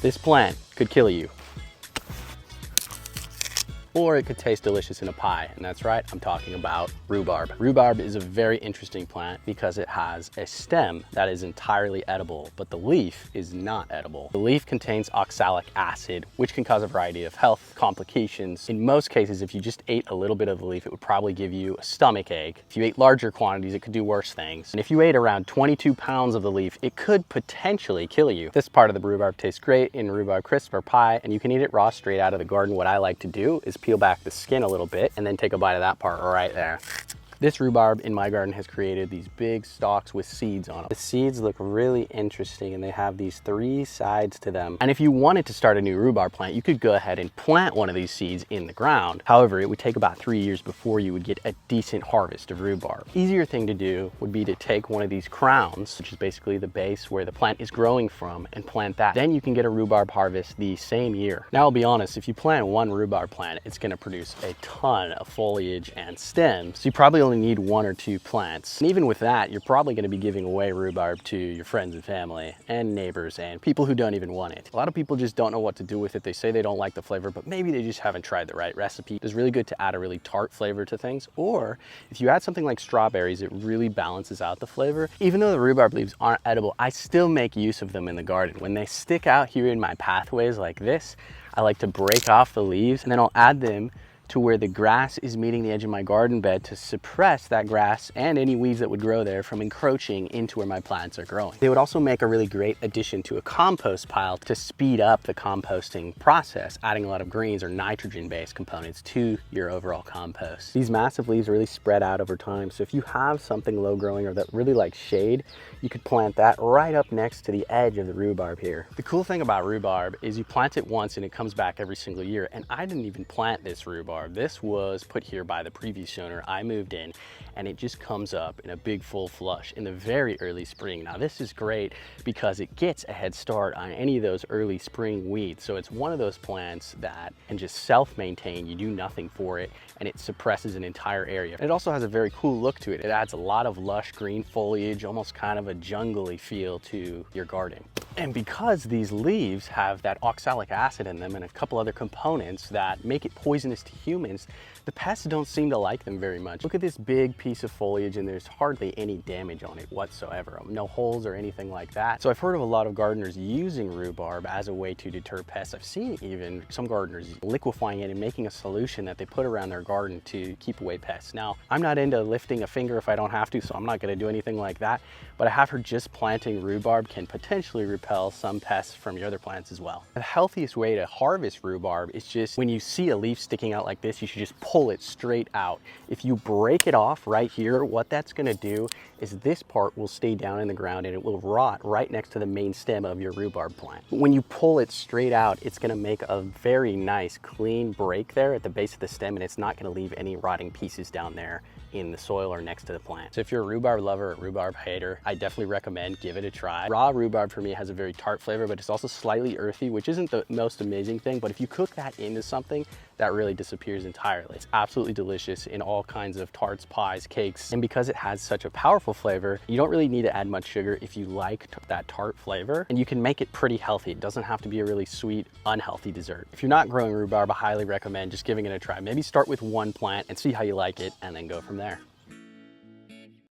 This plant could kill you. Or it could taste delicious in a pie, and that's right, I'm talking about rhubarb. Rhubarb is a very interesting plant because it has a stem that is entirely edible, but the leaf is not edible. The leaf contains oxalic acid, which can cause a variety of health complications. In most cases, if you just ate a little bit of the leaf, it would probably give you a stomach ache. If you ate larger quantities, it could do worse things. And if you ate around 22 pounds of the leaf, it could potentially kill you. This part of the rhubarb tastes great in rhubarb crisp or pie, and you can eat it raw straight out of the garden. What I like to do is peel back the skin a little bit and then take a bite of that part right there. This rhubarb in my garden has created these big stalks with seeds on them. The seeds look really interesting and they have these 3 sides to them. And if you wanted to start a new rhubarb plant, you could go ahead and plant one of these seeds in the ground. However, it would take about 3 years before you would get a decent harvest of rhubarb. Easier thing to do would be to take one of these crowns, which is basically the base where the plant is growing from, and plant that. Then you can get a rhubarb harvest the same year. Now, I'll be honest, if you plant one rhubarb plant, it's gonna produce a ton of foliage and stems. So you probably only need 1 or 2 plants. And even with that, you're probably going to be giving away rhubarb to your friends and family and neighbors and people who don't even want it. A lot of people just don't know what to do with it. They say they don't like the flavor, but maybe they just haven't tried the right recipe. It's really good to add a really tart flavor to things. Or if you add something like strawberries, it really balances out the flavor. Even though the rhubarb leaves aren't edible, I still make use of them in the garden. When they stick out here in my pathways like this, I like to break off the leaves and then I'll add them to where the grass is meeting the edge of my garden bed to suppress that grass and any weeds that would grow there from encroaching into where my plants are growing. They would also make a really great addition to a compost pile to speed up the composting process, adding a lot of greens or nitrogen-based components to your overall compost. These massive leaves really spread out over time, so if you have something low growing or that really likes shade, you could plant that right up next to the edge of the rhubarb here. The cool thing about rhubarb is you plant it once and it comes back every single year, and I didn't even plant this rhubarb. This was put here by the previous owner. I moved in and it just comes up in a big full flush in the very early spring. Now this is great because it gets a head start on any of those early spring weeds. So it's one of those plants that can just self-maintain. You do nothing for it and it suppresses an entire area. It also has a very cool look to it. It adds a lot of lush green foliage, almost kind of a jungly feel to your garden. And because these leaves have that oxalic acid in them and a couple other components that make it poisonous to humans, the pests don't seem to like them very much. Look at this big piece of foliage and there's hardly any damage on it whatsoever. No holes or anything like that. So I've heard of a lot of gardeners using rhubarb as a way to deter pests. I've seen even some gardeners liquefying it and making a solution that they put around their garden to keep away pests. Now, I'm not into lifting a finger if I don't have to, so I'm not gonna do anything like that, but I have heard just planting rhubarb can potentially repel some pests from your other plants as well. The healthiest way to harvest rhubarb is just when you see a leaf sticking out like this, you should just pull it straight out. If you break it off right here, what that's gonna do is this part will stay down in the ground and it will rot right next to the main stem of your rhubarb plant. When you pull it straight out, it's gonna make a very nice clean break there at the base of the stem and it's not gonna leave any rotting pieces down there in the soil or next to the plant. So if you're a rhubarb lover or rhubarb hater, I definitely recommend give it a try. Raw rhubarb for me has a very tart flavor, but it's also slightly earthy, which isn't the most amazing thing, but if you cook that into something, that really disappears entirely. It's absolutely delicious in all kinds of tarts, pies, cakes, and because it has such a powerful flavor, you don't really need to add much sugar if you like that tart flavor, and you can make it pretty healthy. It doesn't have to be a really sweet, unhealthy dessert. If you're not growing rhubarb, I highly recommend just giving it a try. Maybe start with 1 plant and see how you like it, and then go from there.